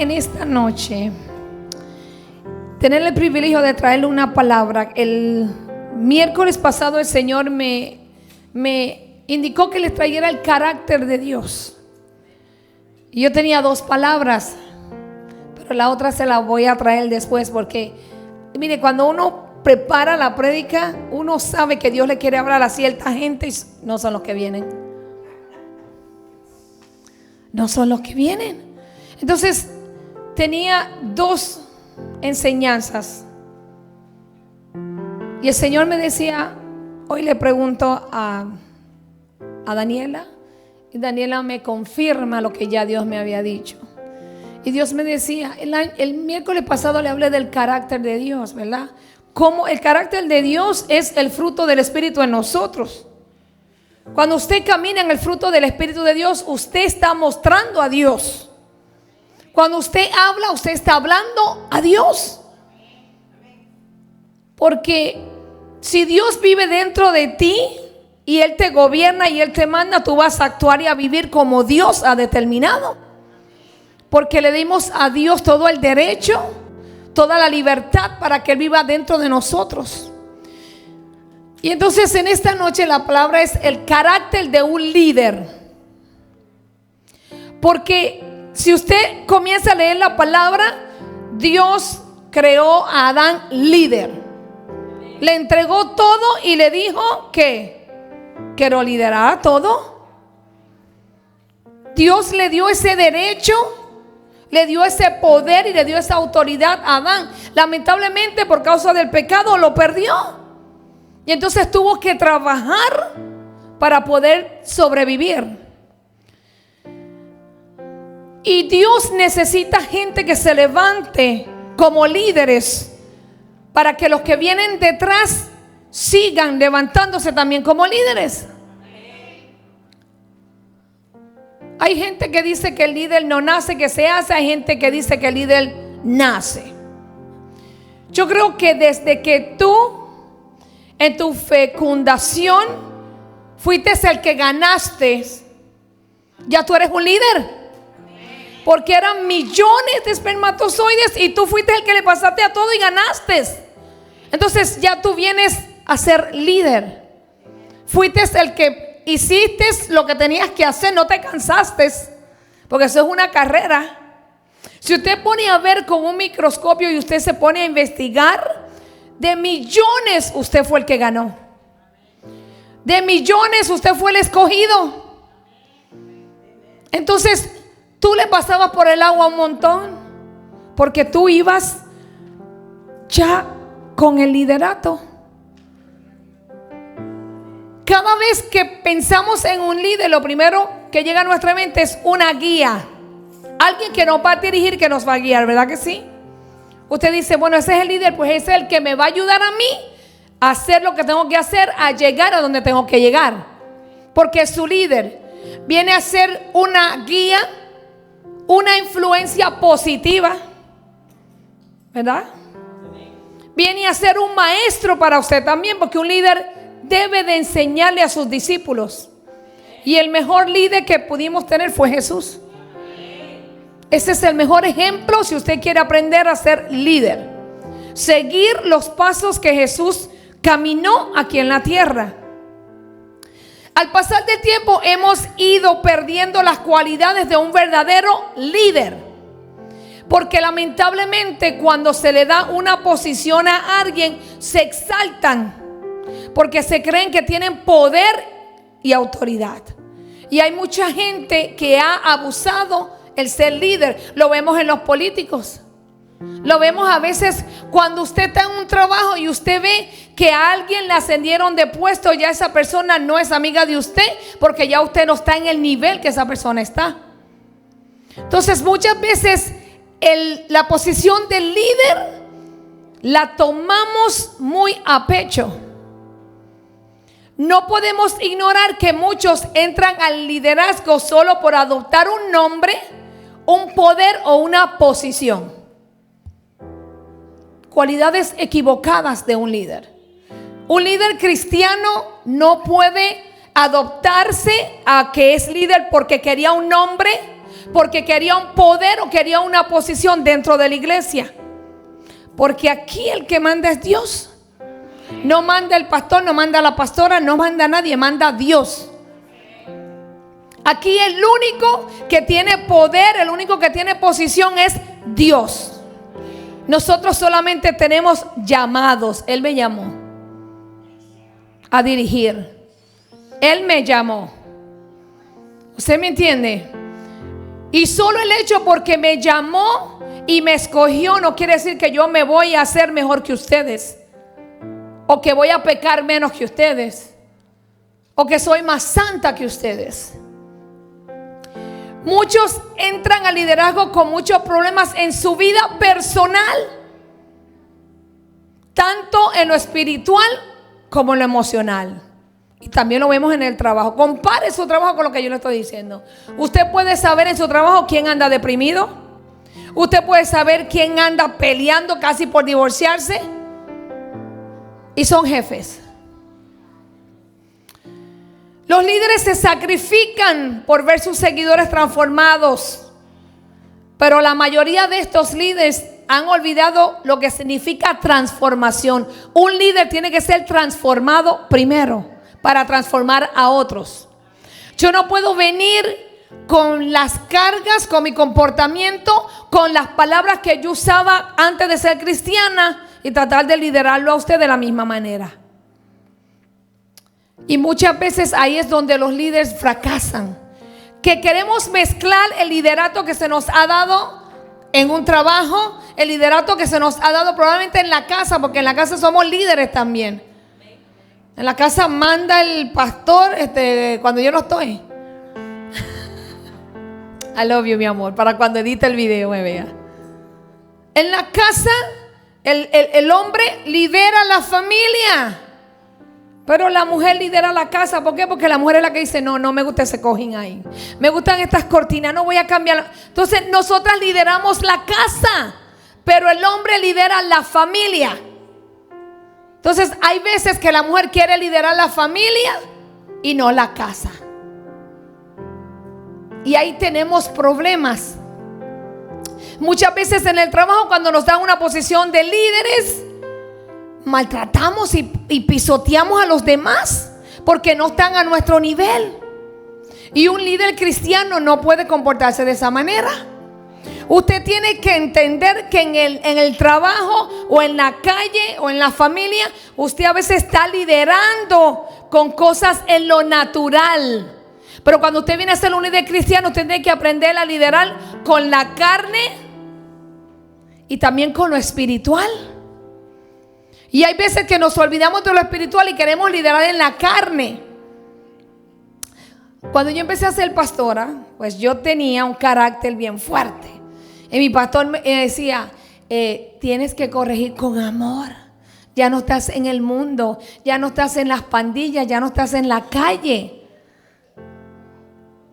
en esta noche tener el privilegio de traerle una palabra. El miércoles pasado el Señor me indicó que les trajera el carácter de Dios. Y yo tenía dos palabras, pero la otra se la voy a traer después, porque mire, cuando uno prepara la prédica, uno sabe que Dios le quiere hablar a cierta gente y no son los que vienen. No son los que vienen. Entonces tenía dos enseñanzas. Y el Señor me decía, hoy le pregunto a Daniela, y Daniela me confirma lo que ya Dios me había dicho. Y Dios me decía, el miércoles pasado le hablé del carácter de Dios, ¿verdad? Como el carácter de Dios es el fruto del Espíritu en nosotros. Cuando usted camina en el fruto del Espíritu de Dios, usted está mostrando a Dios. Cuando usted habla, usted está hablando a Dios. Porque si Dios vive dentro de ti y Él te gobierna y Él te manda, tú vas a actuar y a vivir como Dios ha determinado. Porque le dimos a Dios todo el derecho, toda la libertad para que Él viva dentro de nosotros. Y entonces en esta noche la palabra es el carácter de un líder. Porque si usted comienza a leer la palabra, Dios creó a Adán líder. Le entregó todo y le dijo que lo liderara todo. Dios le dio ese derecho, le dio ese poder y le dio esa autoridad a Adán. Lamentablemente, por causa del pecado, lo perdió. Y entonces tuvo que trabajar para poder sobrevivir. Y Dios necesita gente que se levante como líderes, para que los que vienen detrás sigan levantándose también como líderes. Hay gente que dice que el líder no nace, que se hace. Hay gente que dice que el líder nace. Yo creo que desde que tú en tu fecundación fuiste el que ganaste, ya tú eres un líder. Porque eran millones de espermatozoides y tú fuiste el que le pasaste a todo y ganaste. Entonces ya tú vienes a ser líder. Fuiste el que hiciste lo que tenías que hacer, no te cansaste, porque eso es una carrera. Si usted pone a ver con un microscopio y usted se pone a investigar, de millones usted fue el que ganó. De millones usted fue el escogido. Entonces tú le pasabas por el agua un montón, porque tú ibas ya con el liderato. Cada vez que pensamos en un líder, lo primero que llega a nuestra mente es una guía. Alguien que nos va a dirigir, que nos va a guiar, ¿verdad que sí? Usted dice, bueno, ese es el líder, pues ese es el que me va a ayudar a mí a hacer lo que tengo que hacer, a llegar a donde tengo que llegar. Porque su líder viene a ser una guía, una influencia positiva, ¿verdad? Viene a ser un maestro para usted también, porque un líder debe de enseñarle a sus discípulos. Y el mejor líder que pudimos tener fue Jesús. Ese es el mejor ejemplo si usted quiere aprender a ser líder. Seguir los pasos que Jesús caminó aquí en la tierra. Al pasar del tiempo hemos ido perdiendo las cualidades de un verdadero líder. Porque lamentablemente cuando se le da una posición a alguien, se exaltan. Porque se creen que tienen poder y autoridad. Y hay mucha gente que ha abusado el ser líder. Lo vemos en los políticos. Lo vemos a veces cuando usted está en un trabajo y usted ve que a alguien le ascendieron de puesto. Ya esa persona no es amiga de usted, porque ya usted no está en el nivel que esa persona está. Entonces muchas veces la posición del líder la tomamos muy a pecho. No podemos ignorar que muchos entran al liderazgo solo por adoptar un nombre, un poder o una posición. Cualidades equivocadas de un líder. Un líder cristiano no puede adoptarse a que es líder porque quería un nombre, porque quería un poder o quería una posición dentro de la iglesia. Porque aquí el que manda es Dios. No manda el pastor, no manda la pastora, no manda nadie, manda Dios. Aquí el único que tiene poder, el único que tiene posición es Dios. Nosotros solamente tenemos llamados. Él me llamó a dirigir. Él me llamó. ¿Usted me entiende? Y solo el hecho porque me llamó y me escogió no quiere decir que yo me voy a hacer mejor que ustedes, o que voy a pecar menos que ustedes, o que soy más santa que ustedes. Muchos entran al liderazgo con muchos problemas en su vida personal, tanto en lo espiritual como en lo emocional. Y también lo vemos en el trabajo. Compare su trabajo con lo que yo le estoy diciendo. Usted puede saber en su trabajo quién anda deprimido. Usted puede saber quién anda peleando casi por divorciarse. Y son jefes. Los líderes se sacrifican por ver sus seguidores transformados. Pero la mayoría de estos líderes han olvidado lo que significa transformación. Un líder tiene que ser transformado primero para transformar a otros. Yo no puedo venir con las cargas, con mi comportamiento, con las palabras que yo usaba antes de ser cristiana y tratar de liderarlo a usted de la misma manera. Y muchas veces ahí es donde los líderes fracasan. Que queremos mezclar el liderato que se nos ha dado en un trabajo, el liderato que se nos ha dado probablemente en la casa, porque en la casa somos líderes también. En la casa manda el pastor cuando yo no estoy. I love you, mi amor, para cuando edite el video me vea. En la casa el hombre lidera la familia, pero la mujer lidera la casa. ¿Por qué? Porque la mujer es la que dice: no me gusta ese cojín ahí, me gustan estas cortinas, no voy a cambiar. Entonces nosotras lideramos la casa, pero el hombre lidera la familia. Entonces hay veces que la mujer quiere liderar la familia y no la casa. Y ahí tenemos problemas. Muchas veces en el trabajo, cuando nos dan una posición de líderes, maltratamos y pisoteamos a los demás porque no están a nuestro nivel. Y un líder cristiano no puede comportarse de esa manera. Usted tiene que entender que en el trabajo o en la calle o en la familia, usted a veces está liderando con cosas en lo natural. Pero cuando usted viene a ser un líder cristiano, usted tiene que aprender a liderar con la carne y también con lo espiritual. Y hay veces que nos olvidamos de lo espiritual y queremos liderar en la carne. Cuando yo empecé a ser pastora, pues yo tenía un carácter bien fuerte. Y mi pastor me decía: tienes que corregir con amor. Ya no estás en el mundo, ya no estás en las pandillas, ya no estás en la calle.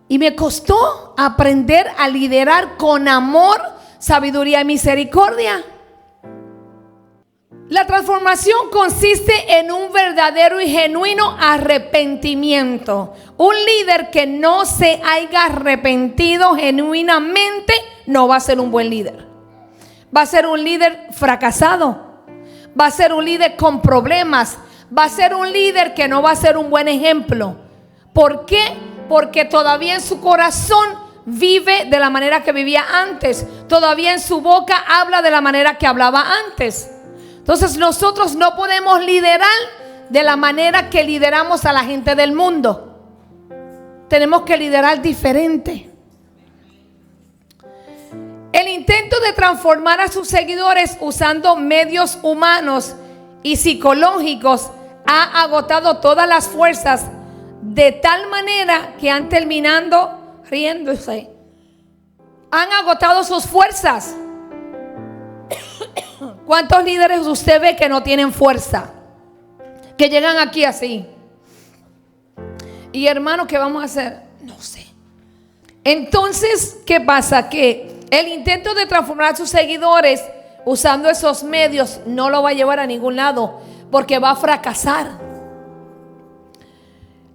Y me costó aprender a liderar con amor, sabiduría y misericordia. La transformación consiste en un verdadero y genuino arrepentimiento. Un líder que no se haya arrepentido genuinamente no va a ser un buen líder. Va a ser un líder fracasado. Va a ser un líder con problemas. Va a ser un líder que no va a ser un buen ejemplo. ¿Por qué? Porque todavía en su corazón vive de la manera que vivía antes. Todavía en su boca habla de la manera que hablaba antes. Entonces nosotros no podemos liderar de la manera que lideramos a la gente del mundo. Tenemos que liderar diferente. El intento de transformar a sus seguidores usando medios humanos y psicológicos ha agotado todas las fuerzas, de tal manera que han terminado riéndose. Han agotado sus fuerzas. ¿Cuántos líderes usted ve que no tienen fuerza? Que llegan aquí así. Y hermano, ¿qué vamos a hacer? No sé. Entonces, ¿qué pasa? Que el intento de transformar a sus seguidores usando esos medios no lo va a llevar a ningún lado, porque va a fracasar.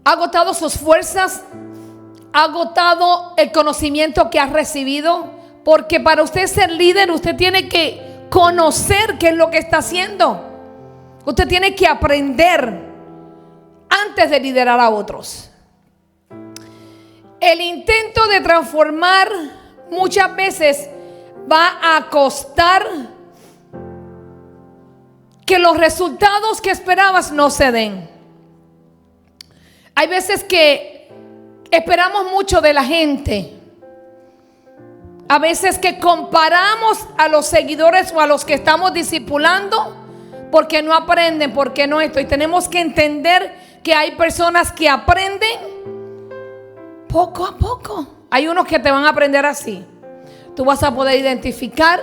Ha agotado sus fuerzas, agotado el conocimiento que has recibido? Porque para usted ser líder, usted tiene que conocer qué es lo que está haciendo. Usted tiene que aprender antes de liderar a otros. El intento de transformar muchas veces va a costar que los resultados que esperabas no se den. Hay veces que esperamos mucho de la gente. A veces que comparamos a los seguidores o a los que estamos discipulando porque no aprenden, porque no esto. Y tenemos que entender que hay personas que aprenden poco a poco. Hay unos que te van a aprender así. Tú vas a poder identificar,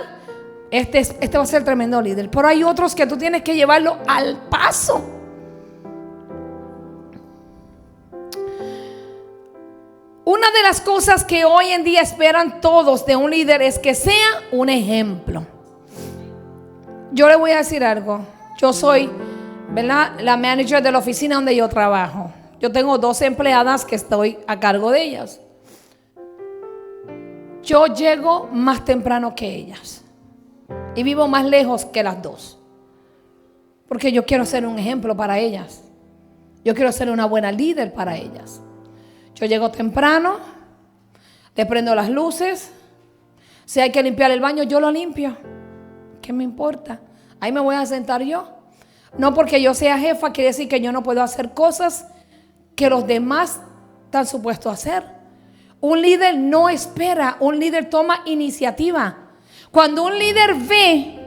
este va a ser tremendo líder. Pero hay otros que tú tienes que llevarlo al paso. Una de las cosas que hoy en día esperan todos de un líder es que sea un ejemplo. Yo le voy a decir algo. Yo soy, ¿verdad?, la manager de la oficina donde yo trabajo. Yo tengo 2 empleadas que estoy a cargo de ellas. Yo llego más temprano que ellas y vivo más lejos que las 2, porque yo quiero ser un ejemplo para ellas. Yo quiero ser una buena líder para ellas. Yo llego temprano, le prendo las luces. Si hay que limpiar el baño, yo lo limpio. ¿Qué me importa? Ahí me voy a sentar yo. No porque yo sea jefa quiere decir que yo no puedo hacer cosas que los demás están supuestos a hacer. Un líder no espera, un líder toma iniciativa. Cuando un líder ve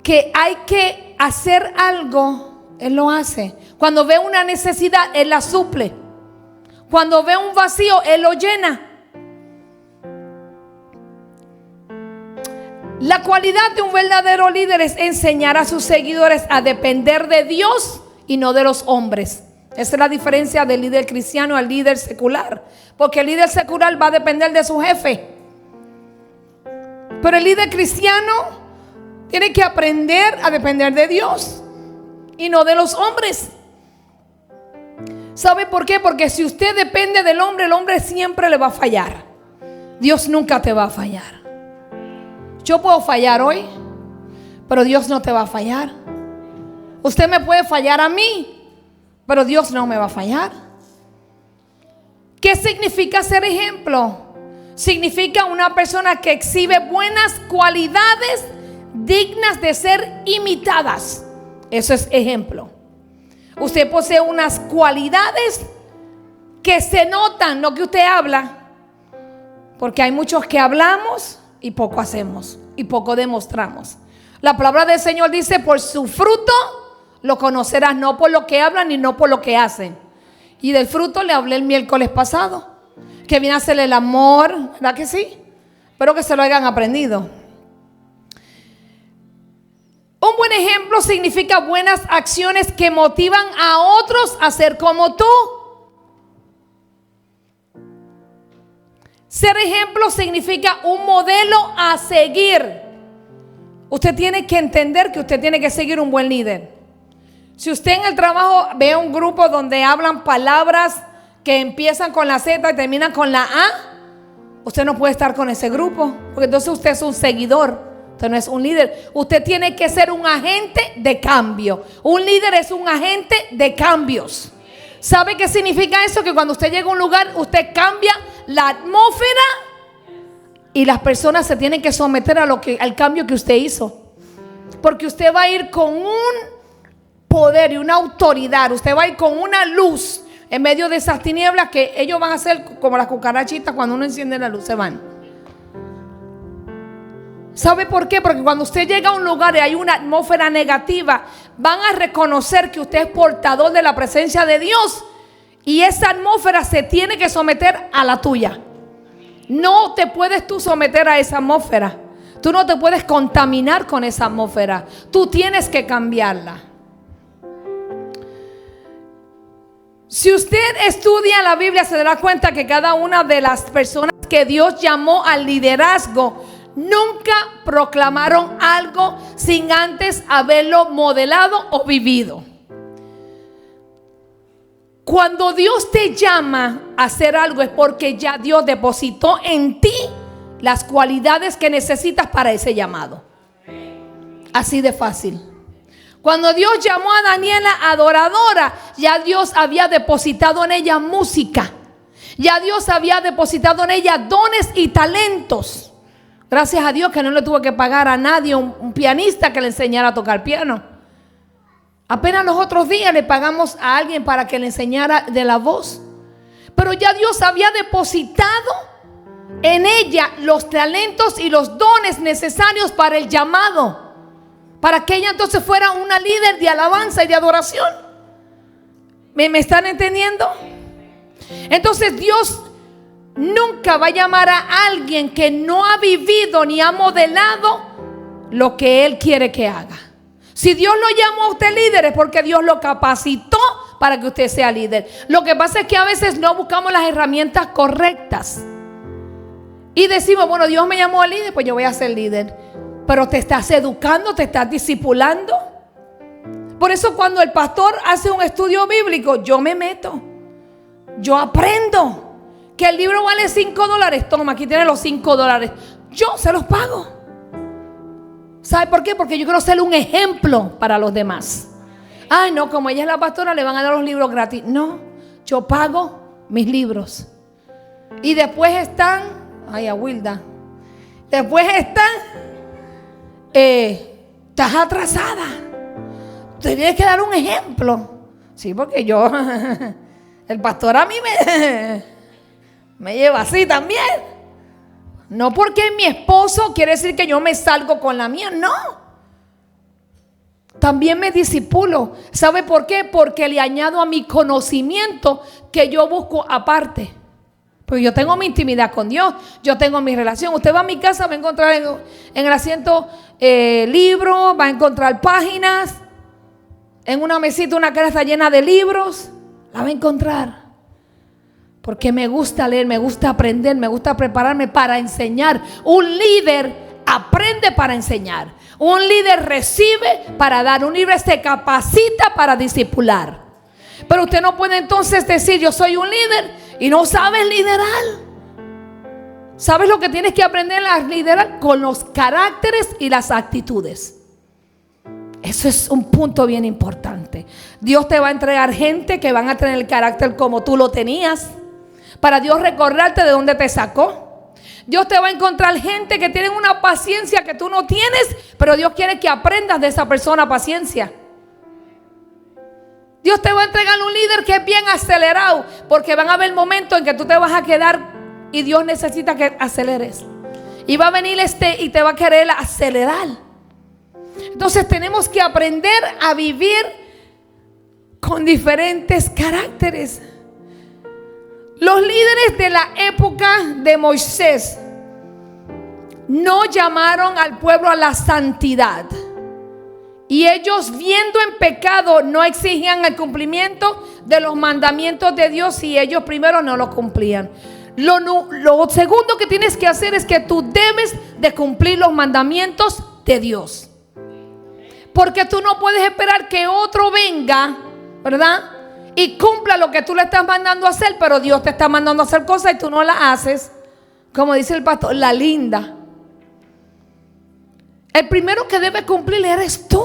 que hay que hacer algo, él lo hace. Cuando ve una necesidad, él la suple. Cuando ve un vacío, él lo llena. La cualidad de un verdadero líder es enseñar a sus seguidores a depender de Dios y no de los hombres. Esa es la diferencia del líder cristiano al líder secular. Porque el líder secular va a depender de su jefe. Pero el líder cristiano tiene que aprender a depender de Dios y no de los hombres. ¿Sabe por qué? Porque si usted depende del hombre, el hombre siempre le va a fallar. Dios nunca te va a fallar. Yo puedo fallar hoy, pero Dios no te va a fallar. Usted me puede fallar a mí, pero Dios no me va a fallar. ¿Qué significa ser ejemplo? Significa una persona que exhibe buenas cualidades dignas de ser imitadas. Eso es ejemplo. Usted posee unas cualidades que se notan, no que usted habla. Porque hay muchos que hablamos y poco hacemos y poco demostramos. La palabra del Señor dice: por su fruto lo conocerás, no por lo que hablan ni no por lo que hacen. Y del fruto le hablé el miércoles pasado, que viene a ser el amor, ¿verdad que sí? Espero que se lo hayan aprendido. Un buen ejemplo significa buenas acciones que motivan a otros a ser como tú. Ser ejemplo significa un modelo a seguir. Usted tiene que entender que usted tiene que seguir un buen líder. Si usted en el trabajo ve un grupo donde hablan palabras que empiezan con la Z y terminan con la A, usted no puede estar con ese grupo, porque entonces usted es un seguidor. Usted no es un líder. Usted tiene que ser un agente de cambio. Un líder es un agente de cambios. ¿Sabe qué significa eso? Que cuando usted llega a un lugar, usted cambia la atmósfera y las personas se tienen que someter al cambio que usted hizo. Porque usted va a ir con un poder y una autoridad. Usted va a ir con una luz en medio de esas tinieblas que ellos van a ser como las cucarachitas. Cuando uno enciende la luz se van. ¿Sabe por qué? Porque cuando usted llega a un lugar y hay una atmósfera negativa, van a reconocer que usted es portador de la presencia de Dios. Y esa atmósfera se tiene que someter a la tuya. No te puedes tú someter a esa atmósfera. Tú no te puedes contaminar con esa atmósfera. Tú tienes que cambiarla. Si usted estudia la Biblia, se dará cuenta que cada una de las personas que Dios llamó al liderazgo nunca proclamaron algo sin antes haberlo modelado o vivido. Cuando Dios te llama, a hacer algo es porque ya Dios depositó en ti las cualidades que necesitas para ese llamado. Así de fácil. Cuando Dios llamó a Daniela adoradora, ya Dios había depositado en ella música. Ya Dios había depositado en ella dones y talentos. Gracias a Dios que no le tuvo que pagar a nadie un pianista que le enseñara a tocar piano. Apenas los otros días le pagamos a alguien para que le enseñara de la voz. Pero ya Dios había depositado en ella los talentos y los dones necesarios para el llamado. Para que ella entonces fuera una líder de alabanza y de adoración. ¿Me están entendiendo? Entonces Dios nunca va a llamar a alguien que no ha vivido ni ha modelado lo que Él quiere que haga. Si Dios lo llamó a usted líder es porque Dios lo capacitó para que usted sea líder. Lo que pasa es que a veces no buscamos las herramientas correctas. Y decimos, bueno, Dios me llamó a líder, pues yo voy a ser líder. Pero te estás educando, te estás discipulando. Por eso cuando el pastor hace un estudio bíblico, yo me meto. Yo aprendo. Que el libro vale $5. Toma, aquí tiene los $5. Yo se los pago. ¿Sabe por qué? Porque yo quiero ser un ejemplo para los demás. Ay, no, como ella es la pastora, le van a dar los libros gratis. No, yo pago mis libros. Y después están, ay, a Wilda. Después están, estás atrasada. Te tienes que dar un ejemplo. Sí, porque yo, el pastor a mí me lleva así también. No porque mi esposo quiere decir que yo me salgo con la mía, no. También me disipulo. ¿Sabe por qué? Porque le añado a mi conocimiento que yo busco aparte. Pues yo tengo mi intimidad con Dios, yo tengo mi relación. Usted va a mi casa, va a encontrar en el asiento libros, va a encontrar páginas. En una mesita una casa llena de libros, la va a encontrar. Porque me gusta leer, me gusta aprender, me gusta prepararme para enseñar. Un líder aprende para enseñar. Un líder recibe para dar. Un líder se capacita para discipular. Pero usted no puede entonces decir yo soy un líder y no sabes liderar. ¿Sabes lo que tienes que aprender a liderar? Con los caracteres y las actitudes. Eso es un punto bien importante. Dios te va a entregar gente que van a tener el carácter como tú lo tenías. Para Dios recordarte de dónde te sacó. Dios te va a encontrar gente que tienen una paciencia que tú no tienes, pero Dios quiere que aprendas de esa persona paciencia. Dios te va a entregar un líder que es bien acelerado, porque van a haber momentos en que tú te vas a quedar y Dios necesita que aceleres. Y va a venir y te va a querer acelerar. Entonces tenemos que aprender a vivir con diferentes caracteres. Los líderes de la época de Moisés no llamaron al pueblo a la santidad. Y ellos, viendo en pecado, no exigían el cumplimiento de los mandamientos de Dios si ellos primero no los cumplían. Lo segundo que tienes que hacer es que tú debes de cumplir los mandamientos de Dios. Porque tú no puedes esperar que otro venga, ¿verdad?, y cumpla lo que tú le estás mandando a hacer, pero Dios te está mandando a hacer cosas y tú no las haces. Como dice el pastor, la linda. El primero que debe cumplir eres tú.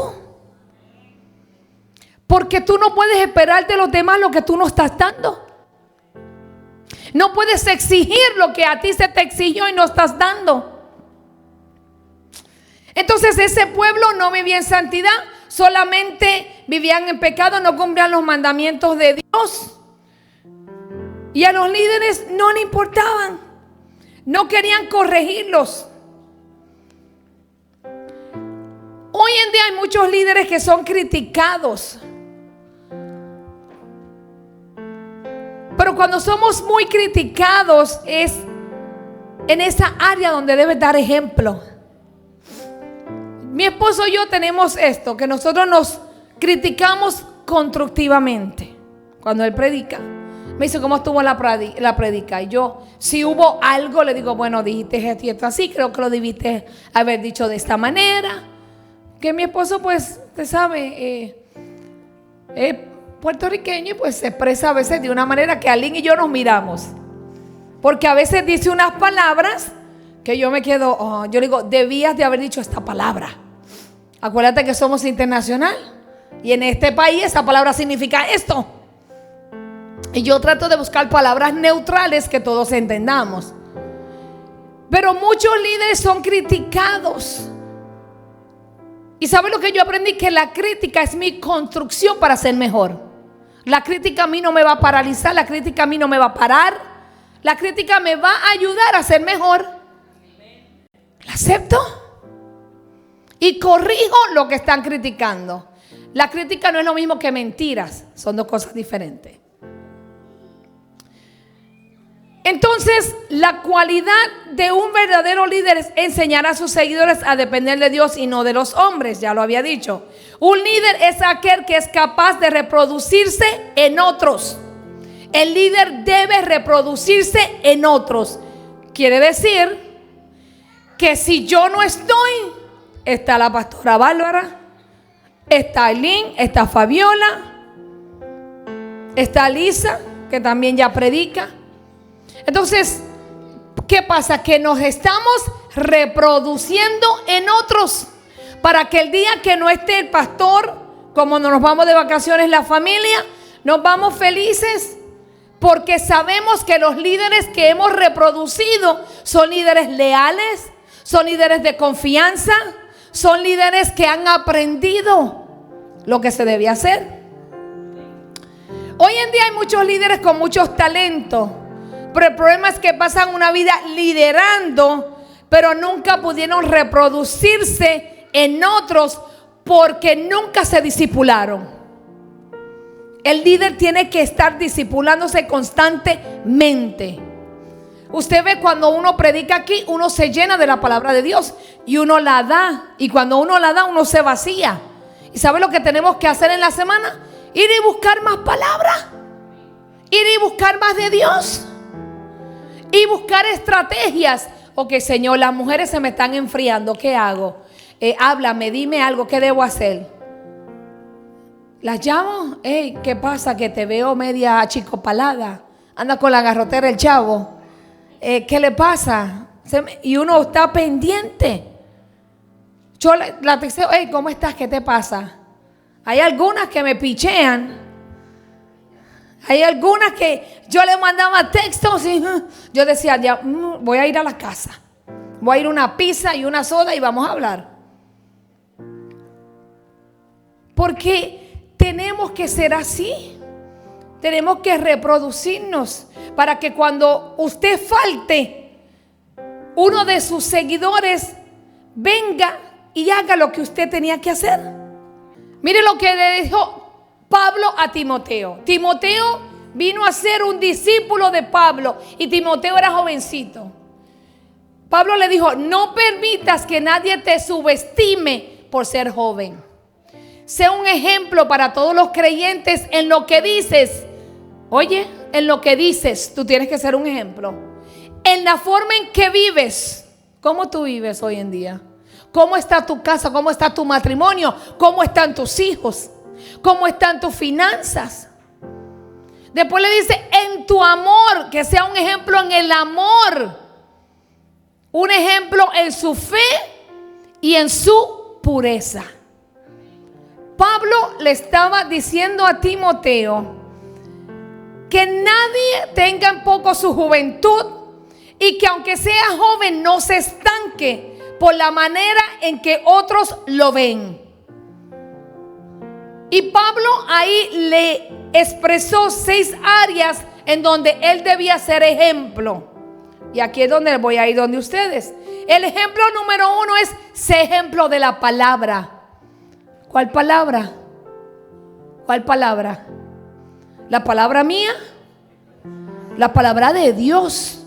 Porque tú no puedes esperar de los demás lo que tú no estás dando. No puedes exigir lo que a ti se te exigió y no estás dando. Entonces ese pueblo no vivía en santidad, solamente vivían en pecado, no cumplían los mandamientos de Dios. Y a los líderes no le importaban, no querían corregirlos. Hoy en día hay muchos líderes que son criticados. Pero cuando somos muy criticados es en esa área donde debes dar ejemplo. Mi esposo y yo tenemos esto, que nosotros nos criticamos constructivamente. Cuando él predica, me dice cómo estuvo la predica. Y yo, si hubo algo, le digo, bueno, dijiste esto así, creo que lo debiste haber dicho de esta manera. Que mi esposo, pues, usted sabe, puertorriqueño y pues se expresa a veces de una manera que Alín y yo nos miramos. Porque a veces dice unas palabras que yo me quedo, yo le digo, debías de haber dicho esta palabra. Acuérdate que somos internacional y en este país esa palabra significa esto. Y yo trato de buscar palabras neutrales que todos entendamos. Pero muchos líderes son criticados. ¿Y sabe lo que yo aprendí? Que la crítica es mi construcción para ser mejor. La crítica a mí no me va a paralizar, la crítica a mí no me va a parar. La crítica me va a ayudar a ser mejor. ¿La acepto? Y corrijo lo que están criticando. La crítica no es lo mismo que mentiras, son dos cosas diferentes. Entonces, la cualidad de un verdadero líder es enseñar a sus seguidores a depender de Dios y no de los hombres, ya lo había dicho. Un líder es aquel que es capaz de reproducirse en otros. El líder debe reproducirse en otros. Quiere decir que si yo no estoy, está la pastora Bárbara, está Aileen, está Fabiola, está Lisa, que también ya predica. Entonces, ¿qué pasa? Que nos estamos reproduciendo en otros para que el día que no esté el pastor, como nos vamos de vacaciones la familia, nos vamos felices porque sabemos que los líderes que hemos reproducido son líderes leales, son líderes de confianza, son líderes que han aprendido lo que se debe hacer. Hoy en día hay muchos líderes con muchos talentos, pero el problema es que pasan una vida liderando, pero nunca pudieron reproducirse en otros porque nunca se discipularon. El líder tiene que estar discipulándose constantemente. Usted ve cuando uno predica aquí, uno se llena de la palabra de Dios y uno la da. Y cuando uno la da, uno se vacía. ¿Y sabe lo que tenemos que hacer en la semana? Ir y buscar más palabra. Ir y buscar más de Dios. Y buscar estrategias. Ok, Señor, las mujeres se me están enfriando. ¿Qué hago? Háblame, dime algo. ¿Qué debo hacer? ¿Las llamo? Hey, ¿qué pasa? Que te veo media achicopalada. Anda con la garrotera el chavo. ¿Qué le pasa? Y uno está pendiente. Yo la texteo. Hey, ¿cómo estás? ¿Qué te pasa? Hay algunas que me pichean. Hay algunas que yo le mandaba textos y yo decía, ya, voy a ir a la casa. Voy a ir a una pizza y una soda y vamos a hablar. Porque tenemos que ser así. Tenemos que reproducirnos para que cuando usted falte, uno de sus seguidores venga y haga lo que usted tenía que hacer. Mire lo que le dijo Pablo a Timoteo. Timoteo vino a ser un discípulo de Pablo y Timoteo era jovencito. Pablo le dijo, no permitas que nadie te subestime por ser joven. Sea un ejemplo para todos los creyentes en lo que dices. Oye, en lo que dices, tú tienes que ser un ejemplo. En la forma en que vives. ¿Cómo tú vives hoy en día? ¿Cómo está tu casa? ¿Cómo está tu matrimonio? ¿Cómo están tus hijos? ¿Cómo están tus finanzas? Después le dice, en tu amor, que sea un ejemplo en el amor. Un ejemplo en su fe y en su pureza. Pablo le estaba diciendo a Timoteo que nadie tenga en poco su juventud y que aunque sea joven no se estanque por la manera en que otros lo ven. Y Pablo ahí le expresó 6 áreas en donde él debía ser ejemplo. Y aquí es donde voy a ir donde ustedes. El ejemplo número 1 es ser ejemplo de la palabra. ¿Cuál palabra? ¿Cuál palabra? ¿La palabra mía? La palabra de Dios.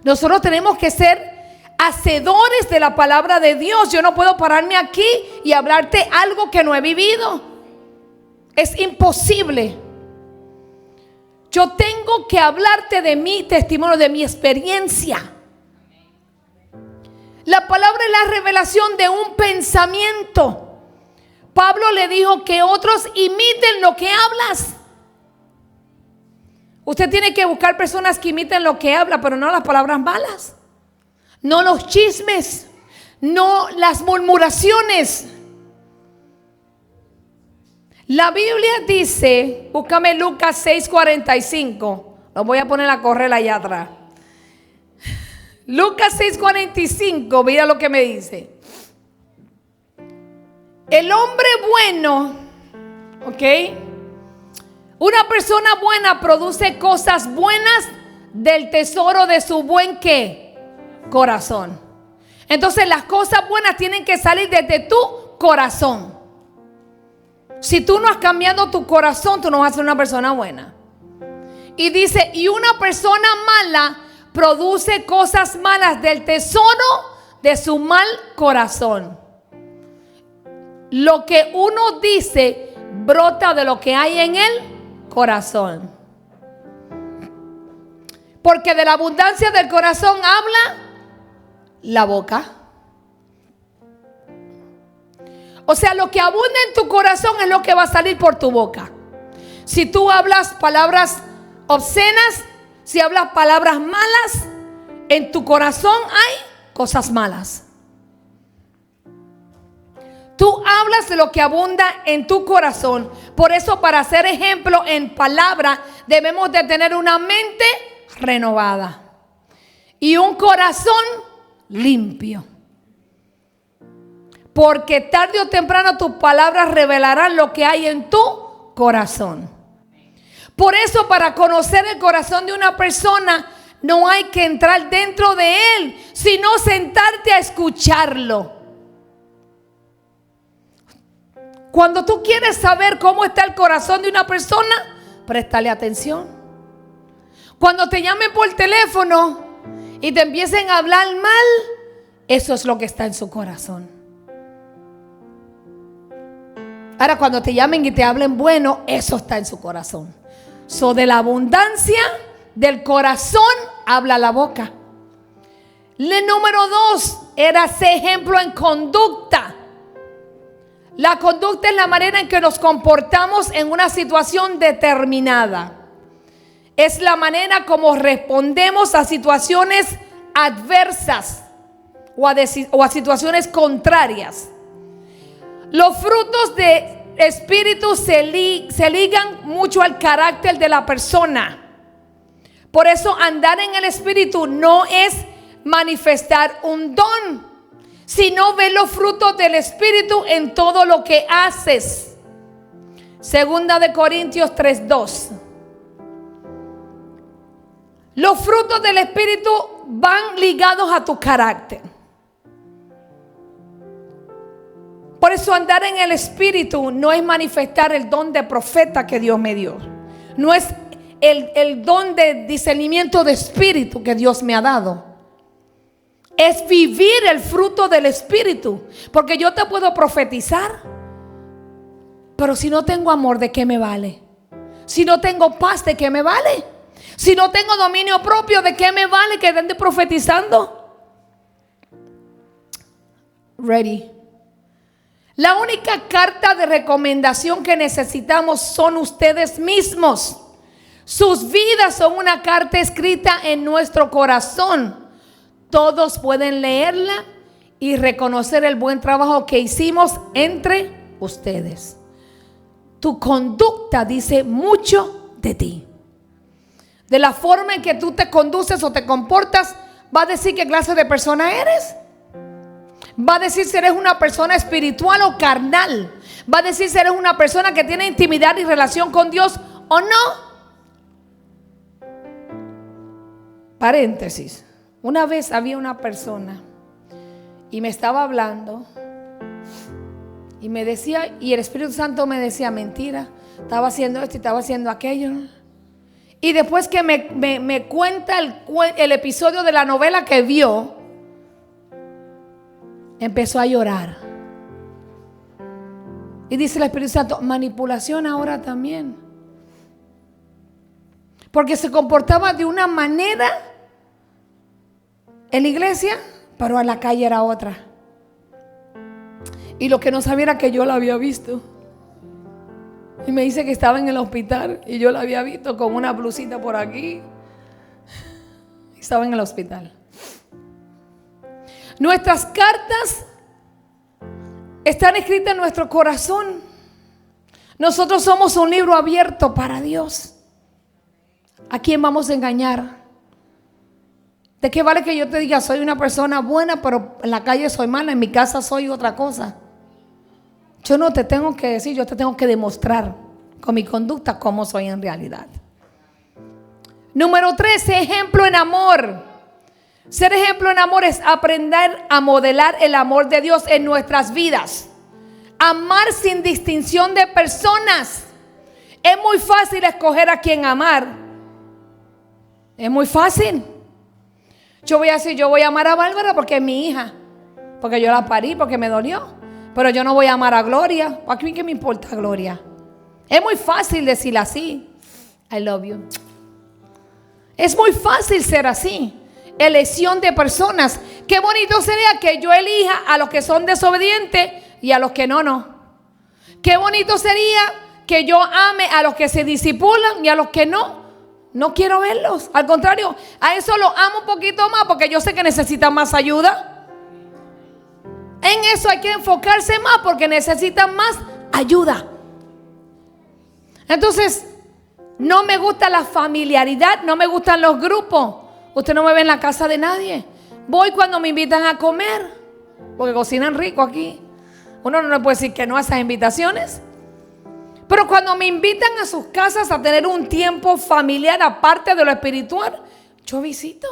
Nosotros tenemos que ser hacedores de la palabra de Dios. Yo no puedo pararme aquí y hablarte algo que no he vivido. Es imposible. Yo tengo que hablarte de mi testimonio, de mi experiencia. La palabra es la revelación de un pensamiento. Pablo le dijo que otros imiten lo que hablas. Usted tiene que buscar personas que imiten lo que habla, pero no las palabras malas, no los chismes, no las murmuraciones. La Biblia dice, búscame Lucas 6:45. Lo voy a poner a correr allá atrás. Lucas 6:45, mira lo que me dice. El hombre bueno, ¿ok? Una persona buena produce cosas buenas del tesoro de su buen ¿qué? Corazón. Entonces las cosas buenas tienen que salir desde tu corazón. Si tú no has cambiado tu corazón, tú no vas a ser una persona buena. Y dice, y una persona mala produce cosas malas del tesoro de su mal corazón. Lo que uno dice brota de lo que hay en el corazón. Porque de la abundancia del corazón habla la boca. O sea, lo que abunda en tu corazón es lo que va a salir por tu boca. Si tú hablas palabras obscenas, si hablas palabras malas, en tu corazón hay cosas malas. Tú hablas de lo que abunda en tu corazón. Por eso, para ser ejemplo en palabra, debemos de tener una mente renovada y un corazón limpio. Porque tarde o temprano tus palabras revelarán lo que hay en tu corazón. Por eso, para conocer el corazón de una persona, no hay que entrar dentro de él, sino sentarte a escucharlo. Cuando tú quieres saber cómo está el corazón de una persona, préstale atención. Cuando te llamen por teléfono y te empiecen a hablar mal, eso es lo que está en su corazón. Ahora, cuando te llamen y te hablen bueno, eso está en su corazón. So, de la abundancia del corazón habla la boca. El número 2 era ser ejemplo en conducta. La conducta es la manera en que nos comportamos en una situación determinada. Es la manera como respondemos a situaciones adversas o a situaciones contrarias. Los frutos de espíritu se ligan mucho al carácter de la persona. Por eso andar en el espíritu no es manifestar un don, sino ver los frutos del espíritu en todo lo que haces. Segunda de Corintios 3:2. Los frutos del espíritu van ligados a tu carácter. Por eso andar en el espíritu no es manifestar el don de profeta que Dios me dio. No es el don de discernimiento de espíritu que Dios me ha dado. Es vivir el fruto del espíritu. Porque yo te puedo profetizar, pero si no tengo amor, ¿de qué me vale? Si no tengo paz, ¿de qué me vale? Si no tengo dominio propio, ¿de qué me vale que ande profetizando? Ready. La única carta de recomendación que necesitamos son ustedes mismos. Sus vidas son una carta escrita en nuestro corazón. Todos pueden leerla y reconocer el buen trabajo que hicimos entre ustedes. Tu conducta dice mucho de ti. De la forma en que tú te conduces o te comportas, va a decir qué clase de persona eres. Va a decir si eres una persona espiritual o carnal. Va a decir si eres una persona que tiene intimidad y relación con Dios o no. Paréntesis. Una vez había una persona y me estaba hablando y me decía, y el Espíritu Santo me decía, mentira, estaba haciendo esto y estaba haciendo aquello. Y después que me cuenta el episodio de la novela que vio, empezó a llorar. Y dice el Espíritu Santo, manipulación ahora también. Porque se comportaba de una manera en la iglesia, pero en la calle era otra. Y lo que no sabía era que yo la había visto. Y me dice que estaba en el hospital y yo la había visto con una blusita por aquí. Estaba en el hospital. Nuestras cartas están escritas en nuestro corazón. Nosotros somos un libro abierto para Dios. ¿A quién vamos a engañar? ¿De qué vale que yo te diga soy una persona buena, pero en la calle soy mala, en mi casa soy otra cosa? Yo no te tengo que decir, yo te tengo que demostrar con mi conducta cómo soy en realidad. Número 3, ejemplo en amor. Ser ejemplo en amor es aprender a modelar el amor de Dios en nuestras vidas. Amar sin distinción de personas. Es muy fácil escoger a quién amar. Es muy fácil. Yo voy a decir, yo voy a amar a Bárbara porque es mi hija, porque yo la parí, porque me dolió. Pero yo no voy a amar a Gloria. ¿A mí qué me importa Gloria? Es muy fácil decir así. I love you. Es muy fácil ser así. Elección de personas. Qué bonito sería que yo elija a los que son desobedientes y a los que no. Qué bonito sería que yo ame a los que se disipulan y a los que no. No quiero verlos. Al contrario, a eso lo amo un poquito más porque yo sé que necesitan más ayuda. En eso hay que enfocarse más porque necesitan más ayuda. Entonces, no me gusta la familiaridad, no me gustan los grupos. Usted no me ve en la casa de nadie. Voy cuando me invitan a comer, porque cocinan rico aquí. Uno no le puede decir que no a esas invitaciones. Pero cuando me invitan a sus casas a tener un tiempo familiar aparte de lo espiritual, yo visito.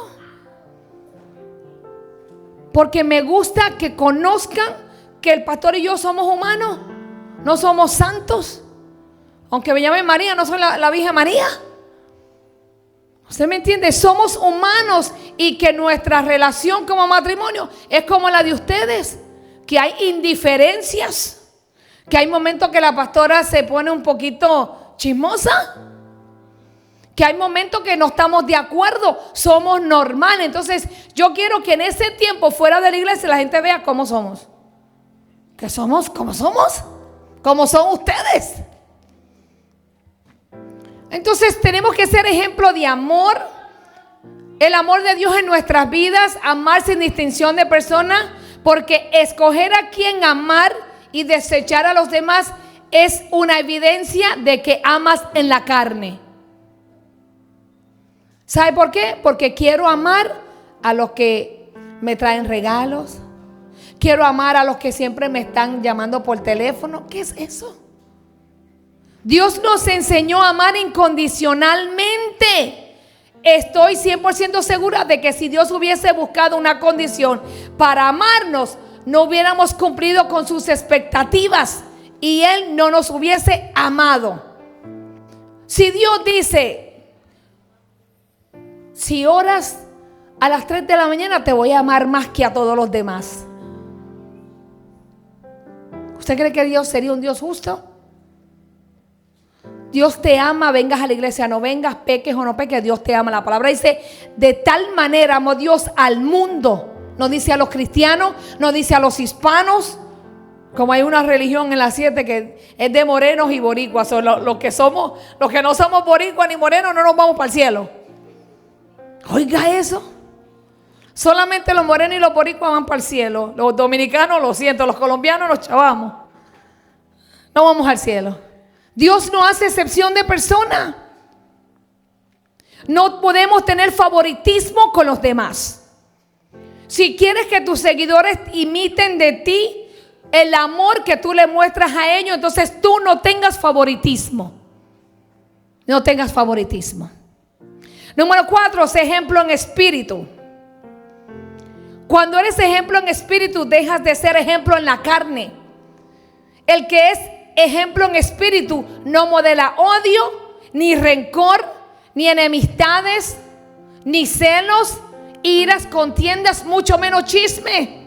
Porque me gusta que conozcan que el pastor y yo somos humanos, no somos santos. Aunque me llame María, no soy la Virgen María. ¿Usted me entiende? Somos humanos y que nuestra relación como matrimonio es como la de ustedes. Que hay indiferencias. Que hay momentos que la pastora se pone un poquito chismosa. Que hay momentos que no estamos de acuerdo. Somos normales. Entonces yo quiero que en ese tiempo fuera de la iglesia la gente vea cómo somos. Que somos como somos. Como son ustedes. Entonces tenemos que ser ejemplo de amor. El amor de Dios en nuestras vidas. Amar sin distinción de personas. Porque escoger a quién amar y desechar a los demás es una evidencia de que amas en la carne. ¿Sabe por qué? Porque quiero amar a los que me traen regalos. Quiero amar a los que siempre me están llamando por teléfono. ¿Qué es eso? Dios nos enseñó a amar incondicionalmente. Estoy 100% segura de que si Dios hubiese buscado una condición para amarnos, no hubiéramos cumplido con sus expectativas y Él no nos hubiese amado. Si Dios dice, si oras a las 3 de la mañana te voy a amar más que a todos los demás. ¿Usted cree que Dios sería un Dios justo? Dios te ama, vengas a la iglesia, no vengas, peques o no peques, Dios te ama. La palabra dice, de tal manera amó Dios al mundo. No dice a los cristianos, no dice a los hispanos, como hay una religión en las 7 que es de morenos y boricuas. O los que no somos boricuas ni morenos no nos vamos para el cielo. Oiga eso. Solamente los morenos y los boricuas van para el cielo. Los dominicanos, lo siento, los colombianos nos chavamos. No vamos al cielo. Dios no hace excepción de persona. No podemos tener favoritismo con los demás. Si quieres que tus seguidores imiten de ti el amor que tú le muestras a ellos, entonces tú no tengas favoritismo. No tengas favoritismo. Número 4, sé ejemplo en espíritu. Cuando eres ejemplo en espíritu, dejas de ser ejemplo en la carne. El que es ejemplo en espíritu no modela odio, ni rencor, ni enemistades, ni celos, iras, contiendas, mucho menos chisme.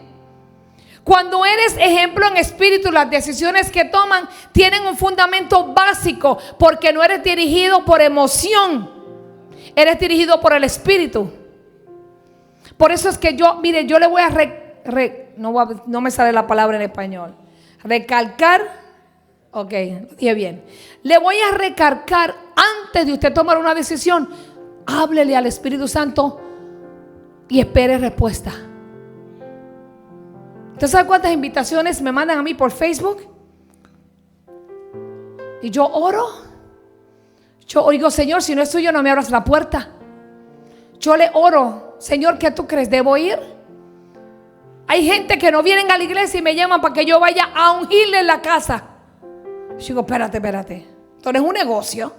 Cuando eres ejemplo en espíritu, las decisiones que toman tienen un fundamento básico, porque no eres dirigido por emoción, eres dirigido por el espíritu. Por eso es que yo le voy a no me sale la palabra en español, recalcar. Ok, dije bien. Le voy a recargar antes de usted tomar una decisión. Háblele al Espíritu Santo y espere respuesta. ¿Usted sabe cuántas invitaciones me mandan a mí por Facebook? Y yo oro. Yo oigo, Señor, si no es tuyo, no me abras la puerta. Yo le oro, Señor, ¿qué tú crees? ¿Debo ir? Hay gente que no vienen a la iglesia y me llaman para que yo vaya a ungirle en la casa. Yo digo, espérate. Esto no es un negocio.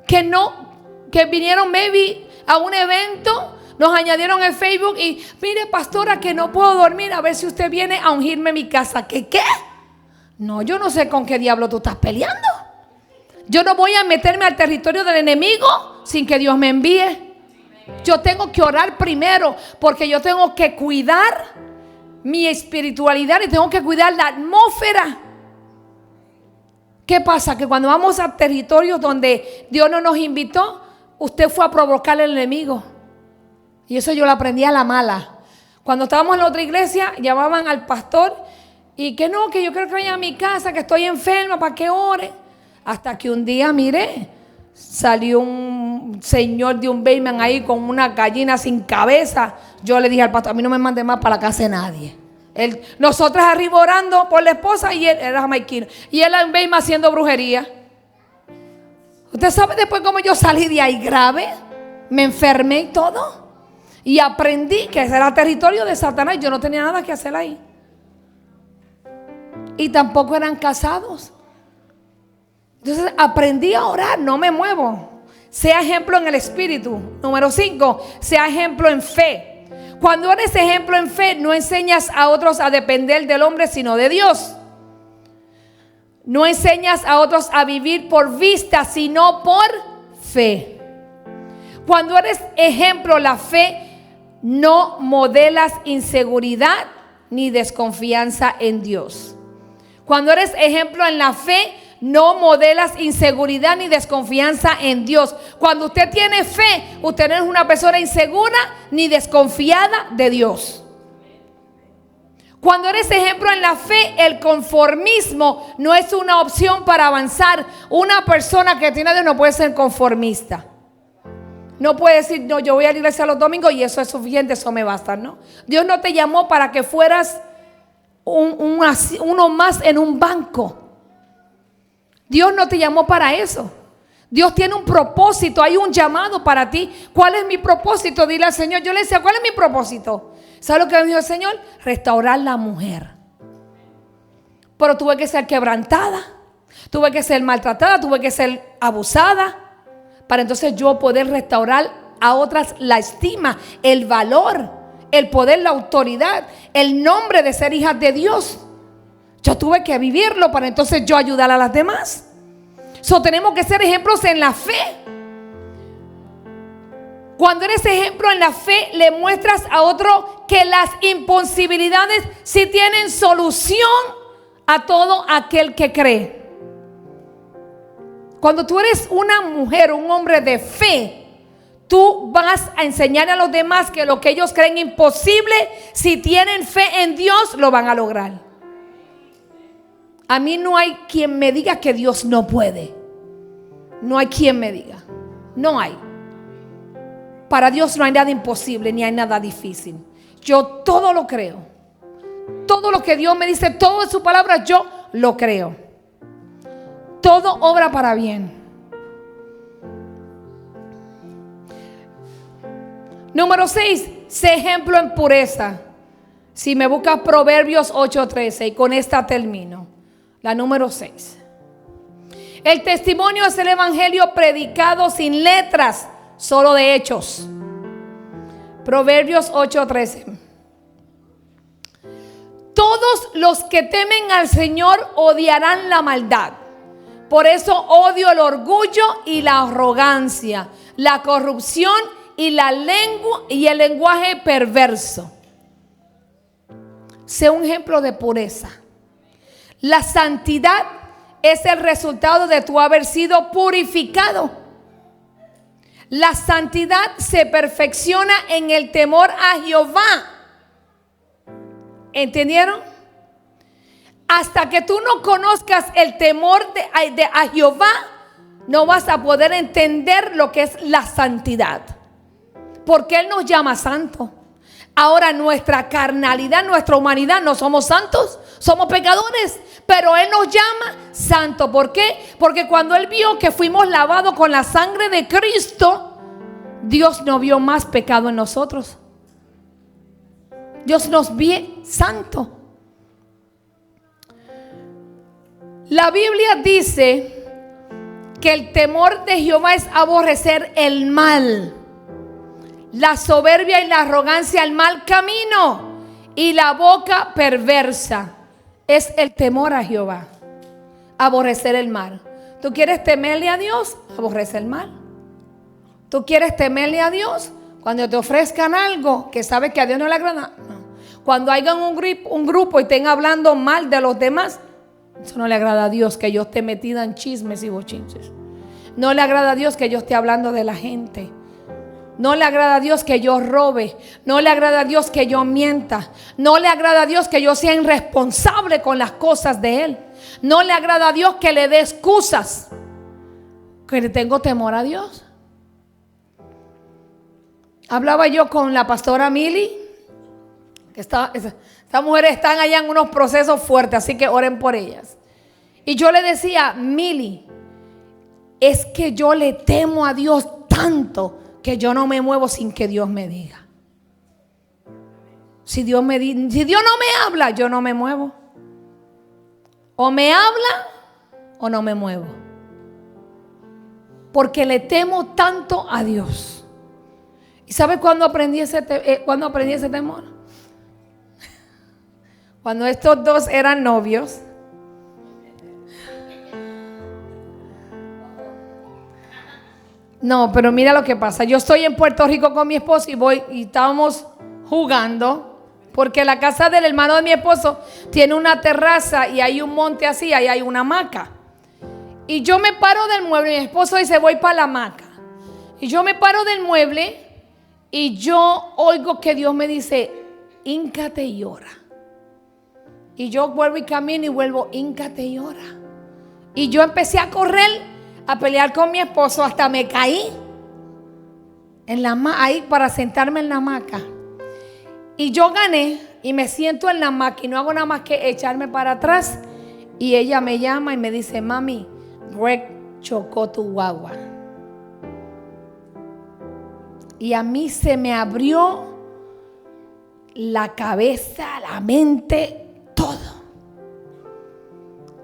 Que vinieron maybe a un evento, nos añadieron en Facebook y mire, pastora, que no puedo dormir, a ver si usted viene a ungirme en mi casa. ¿Qué? No, yo no sé con qué diablo tú estás peleando. Yo no voy a meterme al territorio del enemigo sin que Dios me envíe. Yo tengo que orar primero, porque yo tengo que cuidar mi espiritualidad y tengo que cuidar la atmósfera. ¿Qué pasa? Que cuando vamos a territorios donde Dios no nos invitó, usted fue a provocar al enemigo. Y eso yo lo aprendí a la mala. Cuando estábamos en la otra iglesia, llamaban al pastor y que no, que yo quiero que vaya a mi casa, que estoy enferma, para que ore. Hasta que un día, mire, salió un señor de un Bayman ahí con una gallina sin cabeza. Yo le dije al pastor, a mí no me mande más para la casa de nadie. Nosotras arriba orando por la esposa y él era jamaiquino. Y él en Bayman haciendo brujería. ¿Usted sabe después cómo yo salí de ahí grave? Me enfermé y todo. Y aprendí que ese era territorio de Satanás. Yo no tenía nada que hacer ahí. Y tampoco eran casados. Entonces aprendí a orar, no me muevo. Sea ejemplo en el espíritu. Número 5, sea ejemplo en fe. Cuando eres ejemplo en fe, no enseñas a otros a depender del hombre, sino de Dios. No enseñas a otros a vivir por vista, sino por fe. Cuando eres ejemplo, la fe, no modelas inseguridad ni desconfianza en Dios. Cuando eres ejemplo en la fe, no modelas inseguridad ni desconfianza en Dios. Cuando usted tiene fe, usted no es una persona insegura ni desconfiada de Dios. Cuando eres ejemplo en la fe, el conformismo no es una opción para avanzar. Una persona que tiene a Dios no puede ser conformista. No puede decir, no, yo voy a la iglesia los domingos y eso es suficiente, eso me basta, ¿no? Dios no te llamó para que fueras uno más en un banco. Dios no te llamó para eso. Dios tiene un propósito, hay un llamado para ti. ¿Cuál es mi propósito? Dile al Señor. Yo le decía, ¿cuál es mi propósito? ¿Sabe lo que me dijo el Señor? Restaurar la mujer. Pero tuve que ser quebrantada, tuve que ser maltratada, tuve que ser abusada, para entonces yo poder restaurar a otras la estima, el valor, el poder, la autoridad, el nombre de ser hijas de Dios. Yo tuve que vivirlo para entonces yo ayudar a las demás. Tenemos que ser ejemplos en la fe. Cuando eres ejemplo en la fe, le muestras a otro que las imposibilidades sí tienen solución a todo aquel que cree. Cuando tú eres una mujer, un hombre de fe, tú vas a enseñar a los demás que lo que ellos creen imposible, si tienen fe en Dios, lo van a lograr. A mí no hay quien me diga que Dios no puede. No hay quien me diga. No hay. Para Dios no hay nada imposible ni hay nada difícil. Yo todo lo creo. Todo lo que Dios me dice, todo en su palabra, yo lo creo. Todo obra para bien. Número 6, sé ejemplo en pureza. Si me buscas Proverbios 8:13, y con esta termino. La número 6. El testimonio es el evangelio predicado sin letras, solo de hechos. Proverbios 8:13. Todos los que temen al Señor odiarán la maldad. Por eso odio el orgullo y la arrogancia, la corrupción y la lengua y el lenguaje perverso. Sé un ejemplo de pureza. La santidad es el resultado de tu haber sido purificado. La santidad se perfecciona en el temor a Jehová. ¿Entendieron? Hasta que tú no conozcas el temor a Jehová, no vas a poder entender lo que es la santidad. Porque Él nos llama santo. Ahora nuestra carnalidad, nuestra humanidad, no somos santos, somos pecadores. Pero Él nos llama santo. ¿Por qué? Porque cuando Él vio que fuimos lavados con la sangre de Cristo, Dios no vio más pecado en nosotros. Dios nos ve santo. La Biblia dice que el temor de Jehová es aborrecer el mal, la soberbia y la arrogancia, el mal camino y la boca perversa. Es el temor a Jehová, aborrecer el mal. ¿Tú quieres temerle a Dios? Aborrece el mal. ¿Tú quieres temerle a Dios? Cuando te ofrezcan algo que sabes que a Dios no le agrada, no. Cuando hagan un grupo y estén hablando mal de los demás, eso no le agrada a Dios, que yo esté metida en chismes y bochinches. No le agrada a Dios que yo esté hablando de la gente. No le agrada a Dios que yo robe. No le agrada a Dios que yo mienta. No le agrada a Dios que yo sea irresponsable con las cosas de Él. No le agrada a Dios que le dé excusas. Que le tengo temor a Dios. Hablaba yo con la pastora Mili, que estas mujeres están allá en unos procesos fuertes, así que oren por ellas. Y yo le decía, Mili, es que yo le temo a Dios tanto que yo no me muevo sin que Dios me diga. Si Dios no me habla, yo no me muevo. O me habla o no me muevo. Porque le temo tanto a Dios. ¿Y sabe cuándo aprendí ese temor? Cuando estos dos eran novios. No, pero mira lo que pasa. Yo estoy en Puerto Rico con mi esposo y estábamos jugando, porque la casa del hermano de mi esposo tiene una terraza y hay un monte así, ahí hay una hamaca. Y yo me paro del mueble, mi esposo dice, voy para la hamaca. Y yo me paro del mueble y yo oigo que Dios me dice, híncate y ora. Y yo vuelvo y camino y vuelvo, híncate y ora. Y yo empecé a correr, a pelear con mi esposo, hasta me caí ahí para sentarme en la hamaca. Y yo gané y me siento en la hamaca y no hago nada más que echarme para atrás. Y ella me llama y me dice, mami, Greg chocó tu guagua. Y a mí se me abrió la cabeza, la mente, todo.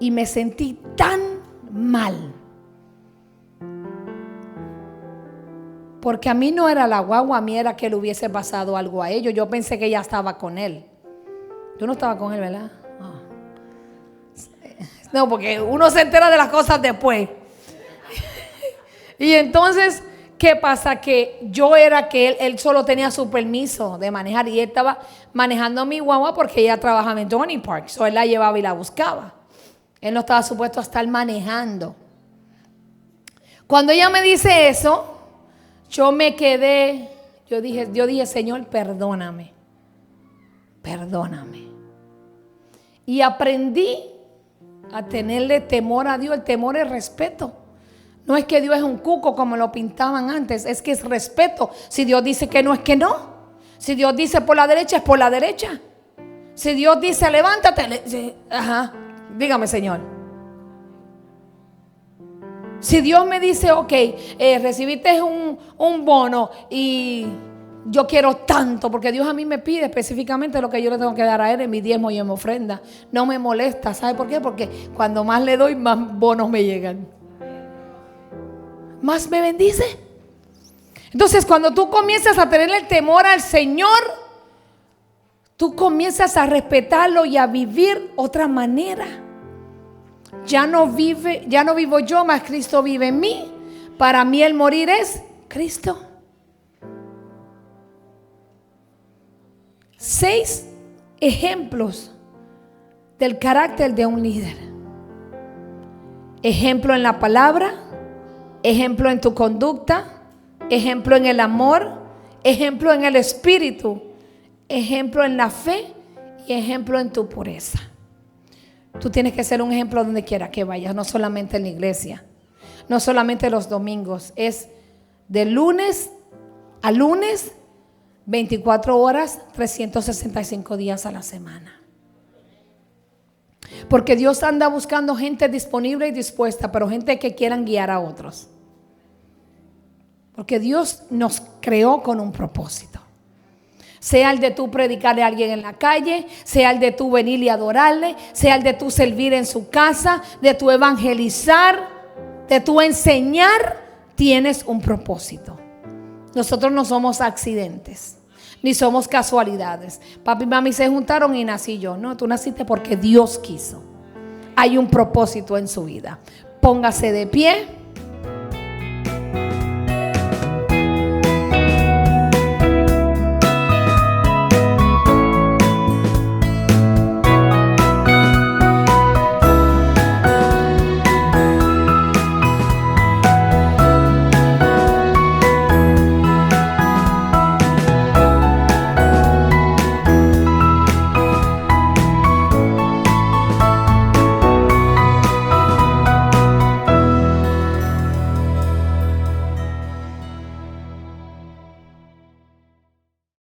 Y me sentí tan mal. Porque a mí no era la guagua, a mí era que le hubiese pasado algo a ellos. Yo pensé que ella estaba con él. Tú no estabas con él, ¿verdad? Oh. No, porque uno se entera de las cosas después. Y entonces, ¿qué pasa? Que yo era que él solo tenía su permiso de manejar. Y él estaba manejando mi guagua porque ella trabajaba en Dorney Park. So él la llevaba y la buscaba. Él no estaba supuesto a estar manejando. Cuando ella me dice eso, yo me quedé, yo dije, Señor, perdóname. Perdóname. Y aprendí a tenerle temor a Dios. El temor es respeto. No es que Dios es un cuco como lo pintaban antes, es que es respeto. Si Dios dice que no, es que no. Si Dios dice por la derecha, es por la derecha. Si Dios dice levántate, dígame, Señor. Si Dios me dice, ok, recibiste un bono y yo quiero tanto, porque Dios a mí me pide específicamente lo que yo le tengo que dar a Él en mi diezmo y en mi ofrenda. No me molesta, ¿sabe por qué? Porque cuando más le doy, más bonos me llegan. Más me bendice. Entonces, cuando tú comienzas a tener el temor al Señor, tú comienzas a respetarlo y a vivir otra manera. Ya no vivo yo, mas Cristo vive en mí. Para mí el morir es Cristo. 6 ejemplos del carácter de un líder. Ejemplo en la palabra, ejemplo en tu conducta, ejemplo en el amor, ejemplo en el espíritu, ejemplo en la fe y ejemplo en tu pureza. Tú tienes que ser un ejemplo donde quiera que vayas, no solamente en la iglesia, no solamente los domingos, es de lunes a lunes, 24 horas, 365 días a la semana. Porque Dios anda buscando gente disponible y dispuesta, pero gente que quieran guiar a otros. Porque Dios nos creó con un propósito. Sea el de tú predicarle a alguien en la calle, sea el de tú venir y adorarle, sea el de tú servir en su casa, de tú evangelizar, de tú enseñar, tienes un propósito. Nosotros no somos accidentes, ni somos casualidades. Papi y mami se juntaron y nací yo. No, tú naciste porque Dios quiso. Hay un propósito en su vida. Póngase de pie.